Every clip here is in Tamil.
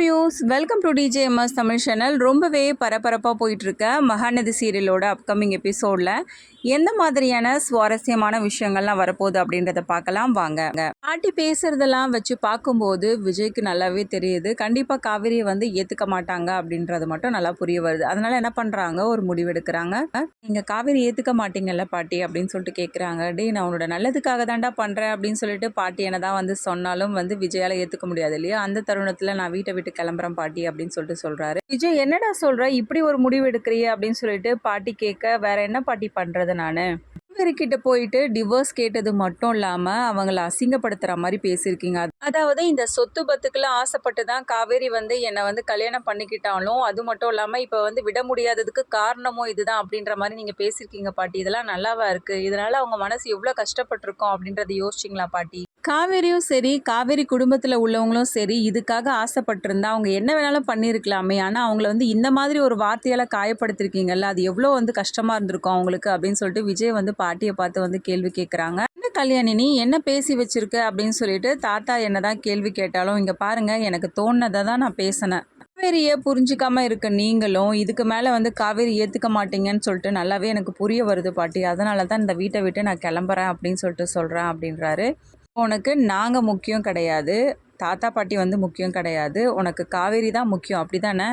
Views welcome to TJMS Tamil channel. ரொம்பவே பரபரப்பாக போயிட்டுருக்க மகாநதி சீரியலோட அப்கமிங் எபிசோடில் எந்த மாதிரியான சுவாரஸ்யமான விஷயங்கள்லாம் வரப்போகுது அப்படின்றத பார்க்கலாம் வாங்க. பாட்டி பேசுகிறதெல்லாம் வச்சு பார்க்கும்போது விஜய்க்கு நல்லாவே தெரியுது, கண்டிப்பாக காவேரியை வந்து ஏற்றுக்க மாட்டாங்க அப்படின்றது மட்டும் நல்லா புரிய வருது. அதனால் என்ன பண்ணுறாங்க, ஒரு முடிவு எடுக்கிறாங்க. நீங்கள் காவேரி ஏற்றுக்க மாட்டீங்கல்ல பாட்டி அப்படின்னு சொல்லிட்டு கேட்குறாங்க. டே, நான் உன்னோட நல்லதுக்காக தாண்டா பண்ணுறேன் அப்படின்னு சொல்லிட்டு பாட்டி என்ன தான் வந்து சொன்னாலும் வந்து விஜயால் ஏற்றுக்க முடியாது இல்லையா. அந்த தருணத்தில் நான் வீட்டை விட்டு கிளம்புறேன் பாட்டி அப்படின்னு சொல்லிட்டு சொல்கிறாரு. விஜய், என்னடா சொல்கிற, இப்படி ஒரு முடிவு எடுக்கிறியே அப்படின்னு சொல்லிட்டு பாட்டி கேட்க, வேற என்ன பாட்டி பண்ணுறது, நான் காவேரிக்கிட்ட போயிட்டு டிவோர்ஸ் கேட்டது மட்டும் இல்லாமல் அவங்கள அசிங்கப்படுத்துகிற மாதிரி பேசியிருக்கீங்க. அதாவது இந்த சொத்து பத்துக்கெல்லாம் ஆசைப்பட்டு தான் காவேரி வந்து என்னை வந்து கல்யாணம் பண்ணிக்கிட்டாலும், அது மட்டும் இல்லாமல் இப்போ வந்து விட முடியாததுக்கு காரணமும் இதுதான் அப்படின்ற மாதிரி நீங்கள் பேசியிருக்கீங்க பாட்டி. இதெல்லாம் நல்லாவா இருக்குது? இதனால் அவங்க மனசு எவ்வளோ கஷ்டப்பட்டிருக்கோம் அப்படின்றத யோசிச்சிங்களா பாட்டி? காவேரியும் சரி, காவேரி குடும்பத்தில் உள்ளவங்களும் சரி, இதுக்காக ஆசைப்பட்டிருந்தா அவங்க என்ன வேணாலும் பண்ணியிருக்கலாமே. ஆனால் அவங்கள வந்து இந்த மாதிரி ஒரு வார்த்தையால் காயப்படுத்திருக்கீங்கல்ல, அது எவ்வளோ வந்து கஷ்டமாக இருந்திருக்கும் அவங்களுக்கு அப்படின்னு சொல்லிட்டு விஜய் வந்து பாட்டியை பார்த்து வந்து கேள்வி கேட்குறாங்க. என்ன கல்யாணி, நீ என்ன பேசி வச்சிருக்க அப்படின்னு சொல்லிட்டு தாத்தா என்னதான் கேள்வி கேட்டாலும், இங்கே பாருங்க, எனக்கு தோணுனதை தான் நான் பேசினேன். காவேரியை புரிஞ்சிக்காம இருக்க நீங்களும் இதுக்கு மேலே வந்து காவேரி ஏற்றுக்க மாட்டீங்கன்னு சொல்லிட்டு நல்லாவே எனக்கு புரிய வருது பாட்டி. அதனால தான் இந்த வீட்டை விட்டு நான் கிளம்புறேன் அப்படின்னு சொல்லிட்டு சொல்கிறேன் அப்படின்றாரு. உனக்கு நாங்கள் முக்கியம் கிடையாது, தாத்தா பாட்டி வந்து முக்கியம் கிடையாது, உனக்கு காவேரி தான் முக்கியம், அப்படி தானே?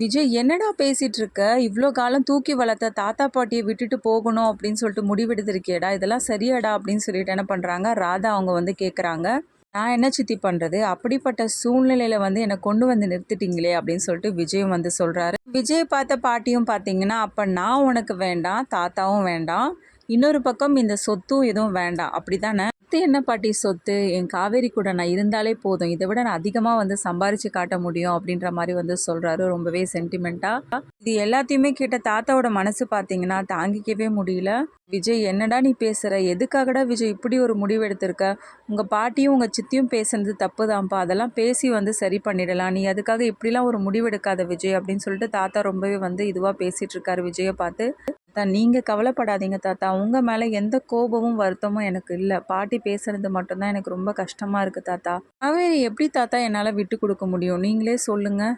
விஜய், என்னடா பேசிகிட்டு இருக்க? இவ்வளோ காலம் தூக்கி வளர்த்த தாத்தா பாட்டியை விட்டுட்டு போகணும் அப்படின்னு சொல்லிட்டு முடிவெடுத்திருக்கேடா, இதெல்லாம் சரியாடா அப்படின்னு சொல்லிட்டு என்ன பண்ணுறாங்க, ராதா அவங்க வந்து கேட்குறாங்க. நான் என்ன சித்தி பண்ணுறது, அப்படிப்பட்ட சூழ்நிலையில் வந்து என்னை கொண்டு வந்து நிறுத்திட்டீங்களே அப்படின்னு சொல்லிட்டு விஜயும் வந்து சொல்கிறாரு. விஜய் பார்த்த பாட்டியும் பார்த்தீங்கன்னா, அப்போ நான் உனக்கு வேண்டாம், தாத்தாவும் வேண்டாம், இன்னொரு பக்கம் இந்த சொத்தும் எதுவும் வேண்டாம், அப்படி தானே? என்ன பாட்டி சொத்து, என் காவேரி கூட நான் இருந்தாலே போதும், இதை விட நான் அதிகமாக வந்து சம்பாரித்து காட்ட முடியும் அப்படின்ற மாதிரி வந்து சொல்கிறாரு ரொம்பவே சென்டிமெண்ட்டாக. இது எல்லாத்தையுமே கேட்ட தாத்தாவோட மனசு பார்த்தீங்கன்னா தாங்கிக்கவே முடியல. விஜய், என்னடா நீ பேசுகிற, எதுக்காகடா விஜய் இப்படி ஒரு முடிவு எடுத்திருக்க? உங்கள் பாட்டியும் உங்கள் சித்தியும் பேசுனது தப்பு தான்ப்பா, அதெல்லாம் பேசி வந்து சரி பண்ணிடலாம், நீ அதுக்காக இப்படிலாம் ஒரு முடிவு எடுக்காத விஜய் அப்படின்னு சொல்லிட்டு தாத்தா ரொம்பவே வந்து இதுவாக பேசிகிட்டு இருக்காரு விஜயை பார்த்து. தாத்தா, நீங்கள் கவலைப்படாதீங்க தாத்தா, உங்கள் மேலே எந்த கோபமும் வருத்தமும் எனக்கு இல்லை, பாட்டி பேசுறது மட்டும்தான் எனக்கு ரொம்ப கஷ்டமாக இருக்குது தாத்தா. காவேரி எப்படி தாத்தா என்னால் விட்டு கொடுக்க முடியும், நீங்களே சொல்லுங்கள்.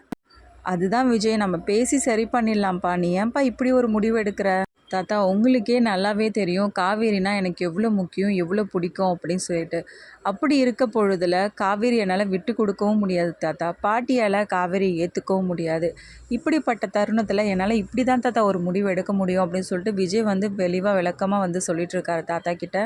அதுதான் விஜய், நம்ம பேசி சரி பண்ணிடலாம்ப்பா, நீ ஏன்ப்பா இப்படி ஒரு முடிவு எடுக்கிற? தாத்தா, உங்களுக்கே நல்லாவே தெரியும் காவேரினா எனக்கு எவ்வளோ முக்கியம், எவ்வளோ பிடிக்கும் அப்படின்னு சொல்லிட்டு. அப்படி இருக்க பொழுதில் காவேரி என்னால் விட்டு கொடுக்கவும் முடியாது தாத்தா, பாட்டியால் காவேரி ஏற்றுக்கவும் முடியாது. இப்படிப்பட்ட தருணத்தில் என்னால் இப்படி தான் தாத்தா ஒரு முடிவு எடுக்க முடியும் அப்படின்னு சொல்லிட்டு விஜய் வந்து தெளிவாக விளக்கமாக வந்து சொல்லிட்டு இருக்காரு தாத்தா கிட்ட.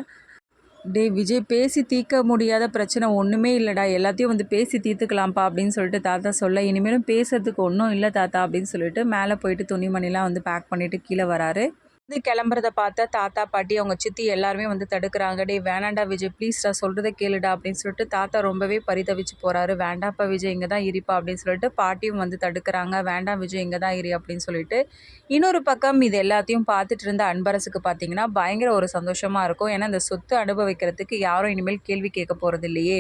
டே விஜய், பேசி தீர்க்க முடியாத பிரச்சனை ஒன்றுமே இல்லைடா, எல்லாத்தையும் வந்து பேசி தீர்த்துக்கலாம்ப்பா அப்படின்னு சொல்லிட்டு தாத்தா சொல்ல, இனிமேலும் பேசுறதுக்கு ஒன்றும் இல்லை தாத்தா அப்படின்னு சொல்லிட்டு மேலே போயிட்டு துணிமணிலாம் வந்து பேக் பண்ணிவிட்டு கீழே வராரு. வந்து கிளம்புறத பார்த்த தாத்தா பாட்டி அவங்க சித்தி எல்லாருமே வந்து தடுக்கிறாங்க. டே வேணாண்டா விஜய், ப்ளீஸ்டா சொல்கிறத கேளுடா அப்படின்னு சொல்லிட்டு தாத்தா ரொம்பவே பரிதவிச்சு போகிறாரு. வேண்டாப்பா விஜய், இங்கே தான் இருப்பா அப்படின்னு சொல்லிட்டு பாட்டியும் வந்து தடுக்கிறாங்க. வேண்டாம் விஜய், இங்கே தான் இரு அப்படின்னு சொல்லிட்டு. இன்னொரு பக்கம் இது எல்லாத்தையும் பார்த்துட்டு இருந்த அன்பரசுக்கு பார்த்தீங்கன்னா பயங்கர ஒரு சந்தோஷமாக இருக்கும். ஏன்னா இந்த சொத்து அனுபவிக்கிறதுக்கு யாரும் இனிமேல் கேள்வி கேட்க போகிறது இல்லையே.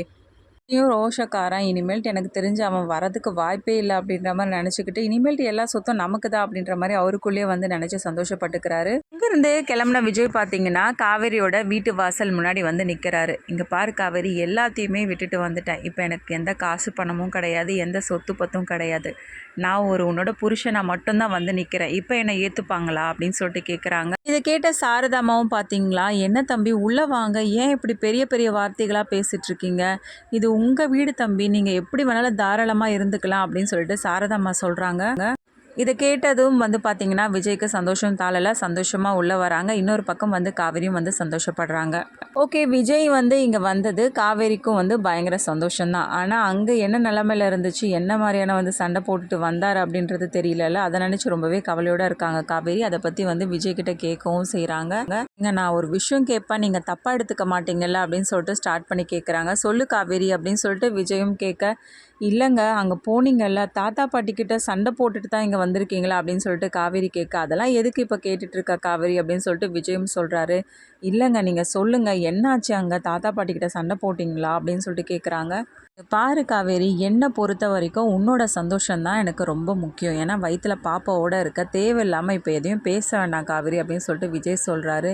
ரோஷக்காரன், இனிமேல்ட்டு எனக்கு தெரிஞ்சு அவன் வரதுக்கு வாய்ப்பே இல்லை அப்படின்ற மாதிரி நினச்சிக்கிட்டு இனிமேல்ட்டு எல்லா சொத்தும் நமக்கு தான் அப்படின்ற மாதிரி அவருக்குள்ளேயே வந்து நினச்சி சந்தோஷப்பட்டுக்கிறாரு. இங்கேருந்து கிளம்புன விஜய் பார்த்தீங்கன்னா காவேரியோட வீட்டு வாசல் முன்னாடி வந்து நிற்கிறாரு. இங்கே பாரு காவேரி, எல்லாத்தையுமே விட்டுட்டு வந்துட்டேன், இப்போ எனக்கு எந்த காசு பணமும் கிடையாது, எந்த சொத்து பத்தும் கிடையாது, நான் ஒரு உன்னோட புருஷனை மட்டும்தான் வந்து நிற்கிறேன், இப்போ என்னை ஏற்றுப்பாங்களா அப்படின்னு சொல்லிட்டு கேட்குறாங்க. இதை கேட்ட சாரதாமாவும் பார்த்தீங்களா, என்ன தம்பி உள்ளே வாங்க, ஏன் இப்படி பெரிய பெரிய வார்த்தைகளாக பேசிகிட்டு இருக்கீங்க, இது உங்கள் வீடு தம்பி, நீங்கள் எப்படி வேணாலும் தாராளமாக இருந்துக்கலாம் அப்படின்னு சொல்லிட்டு சாரதாம்மா சொல்கிறாங்க. இதை கேட்டதும் வந்து பார்த்திங்கன்னா விஜய்க்கு சந்தோஷம் தாளல, சந்தோஷமாக உள்ளே வராங்க. இன்னொரு பக்கம் வந்து காவேரியும் வந்து சந்தோஷப்படுறாங்க. ஓகே, விஜய் வந்து இங்கே வந்தது காவேரிக்கும் வந்து பயங்கர சந்தோஷம்தான். ஆனால் அங்கே என்ன நிலமையில இருந்துச்சு, என்ன மாதிரியான வந்து சண்டை போட்டுட்டு வந்தார் அப்படின்றது தெரியல. அதை நினச்சி ரொம்பவே கவலையோடு இருக்காங்க காவேரி. அதை பற்றி வந்து விஜய்கிட்ட கேட்கவும் செய்கிறாங்க. இங்கே நான் ஒரு விஷயம் கேட்பேன், நீங்கள் தப்பாக எடுத்துக்க மாட்டீங்கல்ல அப்படின்னு சொல்லிட்டு ஸ்டார்ட் பண்ணி கேட்குறாங்க. சொல்லு காவேரி அப்படின்னு சொல்லிட்டு விஜயும் கேட்க, இல்லைங்க அங்கே போனீங்கல்ல, தாத்தா பாட்டிக்கிட்ட சண்டை போட்டுட்டு தான் இங்கே வந்திருக்கீங்களா அப்படின்னு சொல்லிட்டு காவேரி கேட்க, அதெல்லாம் எதுக்கு இப்போ கேட்டுட்ருக்கா காவேரி அப்படின்னு சொல்லிட்டு விஜயும் சொல்கிறாரு. இல்லைங்க, நீங்கள் சொல்லுங்கள், என்னாச்சு, அங்கே தாத்தா பாட்டிக்கிட்ட சண்டை போட்டிங்களா அப்படின்னு சொல்லிட்டு கேட்குறாங்க. பாரு காவேரி, என்னை பொறுத்த வரைக்கும் உன்னோட சந்தோஷம்தான் எனக்கு ரொம்ப முக்கியம், ஏன்னா வயிற்றில் பாப்பாவோடு இருக்க, தேவையில்லாமல் இப்போ எதையும் பேச வேண்டாம் காவேரி அப்படின்னு சொல்லிட்டு விஜய் சொல்கிறாரு.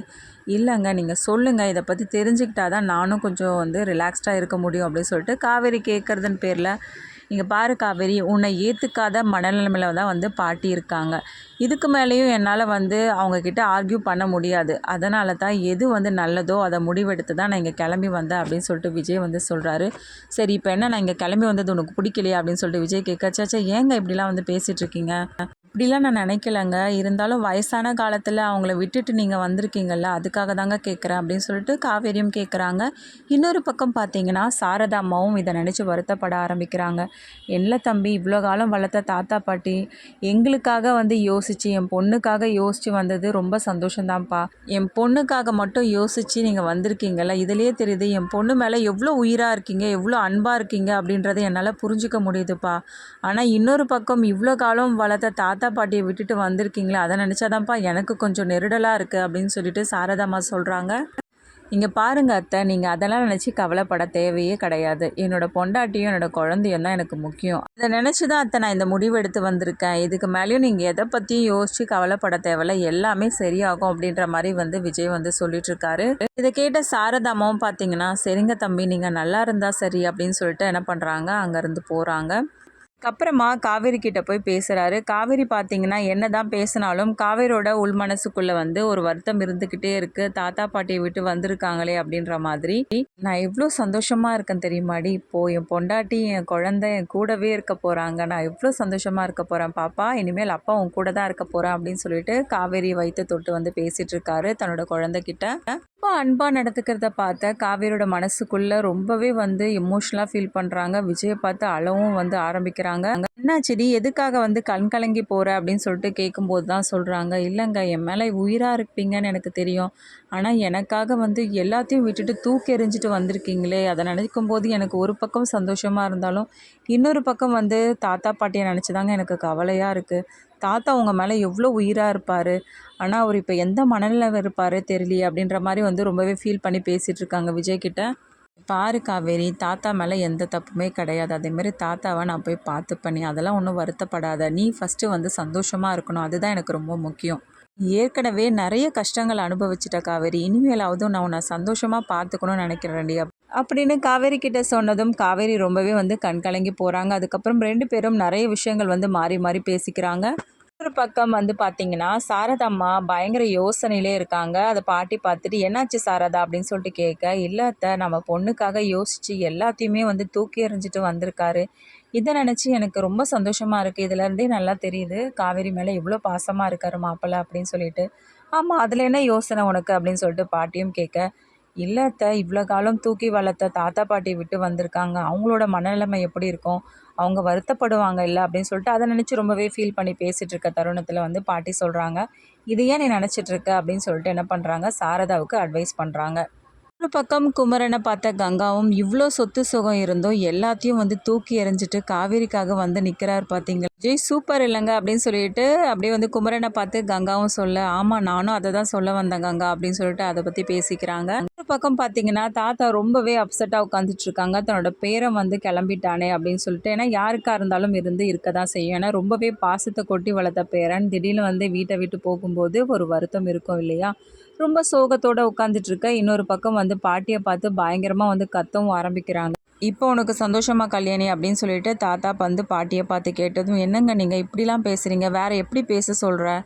இல்லைங்க, நீங்கள் சொல்லுங்கள், இதை பற்றி தெரிஞ்சுக்கிட்டா தான் நானும் கொஞ்சம் வந்து ரிலாக்ஸ்டாக இருக்க முடியும் அப்படின்னு சொல்லிட்டு காவேரி கேட்குறதுன்னு பேரில் இங்கே பாரு காவேரி, உன்னை ஏற்றுக்காத மனநிலைமையில் தான் வந்து பாட்டி இருக்காங்க. இதுக்கு மேலேயும் என்னால் வந்து அவங்கக்கிட்ட ஆர்கியூ பண்ண முடியாது. அதனால தான் எது வந்து நல்லதோ அதை முடிவெடுத்து தான் நான் இங்கே கிளம்பி வந்தேன் அப்படின்னு சொல்லிட்டு விஜய் வந்து சொல்கிறாரு. சரி, இப்போ என்ன, நான் இங்கே கிளம்பி வந்தது உனக்கு பிடிக்கலையா அப்படின்னு சொல்லிட்டு விஜய் கேட்க, சேச்சா ஏங்க இப்படிலாம் வந்து பேசிகிட்டு இருக்கீங்க? இப்படிலாம் நான் நினைக்கலங்க. இருந்தாலும் வயசான காலத்தில் அவங்கள விட்டுட்டு நீங்கள் வந்திருக்கீங்கல்ல, அதுக்காக தாங்க கேட்குறேன் அப்படின்னு சொல்லிட்டு காவேரியும் கேட்குறாங்க. இன்னொரு பக்கம் பார்த்தீங்கன்னா சாரதா அம்மாவும் இதை நினச்சி வருத்தப்பட ஆரம்பிக்கிறாங்க. என்ன தம்பி, இவ்வளோ காலம் வளர்த்த தாத்தா பாட்டி எங்களுக்காக வந்து யோசித்து என் பொண்ணுக்காக யோசித்து வந்தது ரொம்ப சந்தோஷம்தான்ப்பா. என் பொண்ணுக்காக மட்டும் யோசித்து நீங்கள் வந்திருக்கீங்கல்ல, இதிலேயே தெரியுது என் பொண்ணு மேலே எவ்வளோ உயிராக இருக்கீங்க, எவ்வளோ அன்பாக இருக்கீங்க அப்படின்றத என்னால் புரிஞ்சிக்க முடியுதுப்பா. ஆனால் இன்னொரு பக்கம் இவ்வளோ காலம் வளர்த்த தாத்தா பாட்டியை விட்டுட்டு வந்திருக்கீங்களே, அதை நினச்சாதான்ப்பா எனக்கு கொஞ்சம் நெருடலாக இருக்குது அப்படின்னு சொல்லிட்டு சாரதாம்மா சொல்கிறாங்க. இங்கே பாருங்க அத்தை, நீங்கள் அதெல்லாம் நினச்சி கவலைப்பட தேவையே கிடையாது. என்னோடய பொண்டாட்டியும் என்னோடய குழந்தையும் தான் எனக்கு முக்கியம். அதை நினச்சி தான் அத்தை நான் இந்த முடிவு எடுத்து வந்திருக்கேன். இதுக்கு மேலேயும் நீங்கள் எதை பற்றியும் யோசித்து கவலைப்பட தேவையில்ல, எல்லாமே சரியாகும் அப்படின்ற மாதிரி வந்து விஜய் வந்து சொல்லிட்டுருக்காரு. இதை கேட்ட சாரதாமாவும் பார்த்தீங்கன்னா, சரிங்க தம்பி, நீங்கள் நல்லா இருந்தால் சரி அப்படின்னு சொல்லிட்டு என்ன பண்ணுறாங்க, அங்கேருந்து போகிறாங்க. அப்புறமா காவேரி கிட்ட போய் பேசுகிறாரு. காவேரி பார்த்தீங்கன்னா என்ன தான் பேசினாலும் காவேரியோட உள் மனசுக்குள்ளே வந்து ஒரு வருத்தம் இருந்துக்கிட்டே இருக்குது. தாத்தா பாட்டியை விட்டு வந்திருக்காங்களே அப்படின்ற மாதிரி. நான் எவ்வளோ சந்தோஷமாக இருக்கேன் தெரியுமாடி, இப்போது என் பொண்டாட்டி என் குழந்தை என் கூடவே இருக்க போகிறாங்க. நான் எவ்வளோ சந்தோஷமாக இருக்க போகிறேன் பாப்பா, இனிமேல் அப்பா உன் கூட தான் இருக்க போகிறேன் அப்படின்னு சொல்லிட்டு காவேரி வயிற்று தொட்டு வந்து பேசிகிட்டு இருக்காரு தன்னோட குழந்தைகிட்ட. ரொம்ப அன்பாக நடந்துக்கிறத பார்த்த காவேரியோட மனசுக்குள்ளே ரொம்பவே வந்து எமோஷ்னலாக ஃபீல் பண்ணுறாங்க. விஜயை பார்த்து அழவும் வந்து ஆரம்பிக்கிறாங்க. என்னாச்சுடி, எதுக்காக வந்து கண் கலங்கி போகிற அப்படின்னு சொல்லிட்டு கேட்கும்போது தான் சொல்கிறாங்க, இல்லைங்க என் மேலே உயிராக இருப்பீங்கன்னு எனக்கு தெரியும். ஆனால் எனக்காக வந்து எல்லாத்தையும் விட்டுட்டு தூக்கி எறிஞ்சிட்டு வந்திருக்கீங்களே, அதை நினைக்கும் போது எனக்கு ஒரு பக்கம் சந்தோஷமாக இருந்தாலும் இன்னொரு பக்கம் வந்து தாத்தா பாட்டியை நினச்சி தாங்க எனக்கு கவலையாக இருக்குது. தாத்தா உங்கள் மேலே எவ்வளோ உயிராக இருப்பார், ஆனால் அவர் இப்போ எந்த மனநிலையில் இருப்பார் தெரியலையே அப்படின்ற மாதிரி வந்து ரொம்பவே ஃபீல் பண்ணி பேசிகிட்டு இருக்காங்க விஜய்கிட்ட. பாரு காவேரி, தாத்தா மேலே எந்த தப்புமே கிடையாது. அதேமாரி தாத்தாவை நான் போய் பார்த்துப்பேன், நீ அதெல்லாம் ஒன்றும் வருத்தப்படாத. நீ ஃபஸ்ட்டு வந்து சந்தோஷமாக இருக்கணும், அதுதான் எனக்கு ரொம்ப முக்கியம். ஏற்கனவே நிறைய கஷ்டங்கள் அனுபவிச்சிட்ட காவேரி, இனிமேலாவது நான் உன்னை சந்தோஷமாக பார்த்துக்கணும்னு நினைக்கிறேன்டி அப்படின்னு காவேரி கிட்ட சொன்னதும் காவேரி ரொம்பவே வந்து கண்கலங்கி போகிறாங்க. அதுக்கப்புறம் 2 பேரும் நிறைய விஷயங்கள் வந்து மாறி மாறி பேசிக்கிறாங்க. ஒரு பக்கம் வந்து பார்த்தீங்கன்னா சாரதாம்மா பயங்கர யோசனையிலே இருக்காங்க. அதை பாட்டி பார்த்துட்டு, என்னாச்சு சாரதா அப்படின்னு சொல்லிட்டு கேட்க, இல்லை அத்தை, நம்ம பொண்ணுக்காக யோசித்து எல்லாத்தையுமே வந்து தூக்கி எறிஞ்சிட்டு வந்திருக்காரு. இதை நினச்சி எனக்கு ரொம்ப சந்தோஷமாக இருக்குது. இதுலேருந்தே நல்லா தெரியுது காவேரி மேலே எவ்வளோ பாசமாக இருக்காரு மாப்பிள்ளை அப்படின்னு சொல்லிட்டு. ஆமாம், அதில் என்ன யோசனை உனக்கு அப்படின்னு சொல்லிட்டு பாட்டியும் கேட்க, இல்லை அத்தை, இவ்வளோ காலம் தூக்கி வளர்த்த தாத்தா பாட்டியை விட்டு வந்திருக்காங்க, அவங்களோட மனநிலைமை எப்படி இருக்கும், அவங்க வருத்தப்படுவாங்க இல்லை அப்படின்னு சொல்லிட்டு அதை நினச்சி ரொம்பவே ஃபீல் பண்ணி பேசிகிட்டு இருக்க தருணத்தில் வந்து பாட்டி சொல்கிறாங்க, இது ஏன் நீ நினச்சிட்ருக்க அப்படின்னு சொல்லிட்டு என்ன பண்ணுறாங்க, சாரதாவுக்கு அட்வைஸ் பண்ணுறாங்க. ஒரு பக்கம் குமரனை பார்த்த கங்காவும் இவ்வளோ சொத்து சுகம் இருந்தும் எல்லாத்தையும் வந்து தூக்கி எறிஞ்சிட்டு காவேரிக்காக வந்து நிற்கிறார் பார்த்தீங்களா, ஜெய் சூப்பர் இல்லைங்க அப்படின்னு சொல்லிட்டு அப்படியே வந்து குமரனை பார்த்து கங்காவும் சொல்ல, ஆமாம் நானும் அதை தான் சொல்ல வந்தேன் கங்கா அப்படின்னு சொல்லிட்டு அதை பற்றி பேசிக்கிறாங்க. ஒரு பக்கம் பார்த்தீங்கன்னா தாத்தா ரொம்பவே அப்செட்டாக உட்காந்துட்டு இருக்காங்க. தன்னோட பேரன் வந்து கிளம்பிட்டானே அப்படின்னு சொல்லிட்டு, ஏன்னா யாருக்காக இருந்தாலும் இருந்து இருக்க தான் செய்யும். ஏன்னா ரொம்பவே பாசத்தை கொட்டி வளர்த்த பேரன் திடீர்னு வந்து வீட்டை விட்டு போகும்போது ஒரு வருத்தம் இருக்கும் இல்லையா. ரொம்ப சோகத்தோடு உட்காந்துட்ருக்க. இன்னொரு பக்கம் வந்து பாட்டியை பார்த்து பயங்கரமாக வந்து கத்தவும் ஆரம்பிக்கிறாங்க. இப்போ உனக்கு சந்தோஷமா கல்யாணி அப்படின்னு சொல்லிட்டு தாத்தா வந்து பாட்டியை பார்த்து கேட்டதும், என்னங்க நீங்கள் இப்படிலாம் பேசுகிறீங்க, வேறு எப்படி பேச சொல்கிற,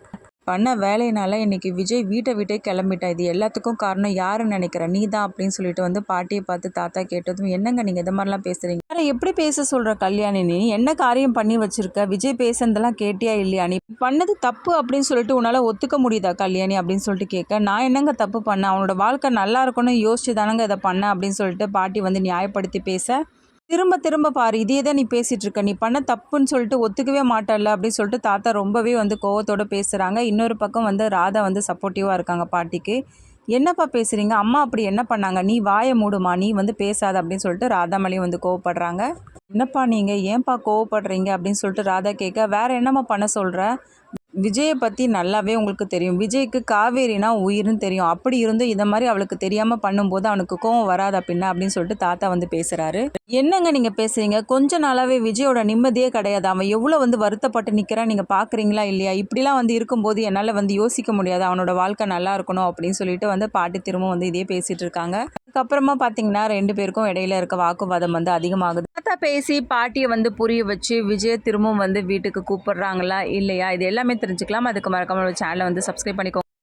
பண்ண வேலையினால இன்றைக்கி விஜய் வீட்டை விட்டே கிளம்பிட்டா, இது எல்லாத்துக்கும் காரணம் யாருன்னு நினைக்கிற, நீ தான் அப்படின்னு சொல்லிட்டு வந்து பாட்டியை பார்த்து தாத்தா கேட்டதும், என்னங்க நீங்கள் இதை மாதிரிலாம் பேசுகிறீங்க, வேறு எப்படி பேச சொல்கிற கல்யாணி, நீ என்ன காரியம் பண்ணி வச்சுருக்க, விஜய் பேசுனதெல்லாம் கேட்டியா இல்லையா, நீ பண்ணது தப்பு அப்படின்னு சொல்லிட்டு உன்னால் ஒத்துக்க முடியுதா கல்யாணி அப்படின்னு சொல்லிட்டு கேட்க, நான் என்னங்க தப்பு பண்ணேன், அவனோட வாழ்க்கை நல்லா இருக்கணும்னு யோசிச்சு தானங்க இதை பண்ணேன் அப்படின்னு சொல்லிட்டு பாட்டி வந்து நியாயப்படுத்தி பேச, திரும்ப திரும்ப பாரு இதே தான் நீ பேசிகிட்டு இருக்க, நீ பண்ண தப்புன்னு சொல்லிட்டு ஒத்துக்கவே மாட்டல அப்படின்னு சொல்லிட்டு தாத்தா ரொம்பவே வந்து கோவத்தோடு பேசுகிறாங்க. இன்னொரு பக்கம் வந்து ராதா வந்து சப்போர்ட்டிவாக இருக்காங்க பாட்டிக்கு. என்னப்பா பேசுகிறீங்க, அம்மா அப்படி என்ன பண்ணாங்க, நீ வாயை மூடுமா, நீ வந்து பேசாத அப்படின்னு சொல்லிட்டு ராதா மேலேயும் வந்து கோவப்படுறாங்க. என்னப்பா நீங்கள் ஏன்ப்பா கோவப்படுறீங்க அப்படின்னு சொல்லிட்டு ராதா கேட்க, வேறு என்னம்மா பண்ண சொல்கிற, விஜயை பற்றி நல்லாவே உங்களுக்கு தெரியும், விஜய்க்கு காவேரினா உயிர்னு தெரியும், அப்படி இருந்தும் இதை மாதிரி அவளுக்கு தெரியாமல் பண்ணும்போது அவனுக்கு கோவம் வராதா பின்ன அப்படின்னு சொல்லிட்டு தாத்தா வந்து பேசுகிறாரு. என்னங்க நீங்கள் பேசுகிறீங்க, கொஞ்ச நாளாகவே விஜயோட நிம்மதியே கிடையாது, அவன் எவ்வளோ வந்து வருத்தப்பட்டு நிற்கிறான் நீங்கள் பார்க்குறீங்களா இல்லையா, இப்படிலாம் வந்து இருக்கும்போது என்னால் வந்து யோசிக்க முடியாது, அவனோட வாழ்க்கை நல்லா இருக்கணும் அப்படின்னு சொல்லிட்டு வந்து பாட்டி திரும்ப வந்து இதே பேசிகிட்டு இருக்காங்க. அதுக்கப்புறமா பார்த்தீங்கன்னா 2 பேருக்கும் இடையில இருக்க வாக்குவாதம் வந்து அதிகமாகுது. தாத்தா பேசி பாட்டியை வந்து புரிய வச்சு விஜய் திரும்பவும் வந்து வீட்டுக்கு கூப்பிடுறாங்களா இல்லையா, இது எல்லாமே தெரிஞ்சுக்கலாம். அதுக்கு மறக்காம சேனலை வந்து சப்ஸ்கிரைப் பண்ணிக்கோங்க.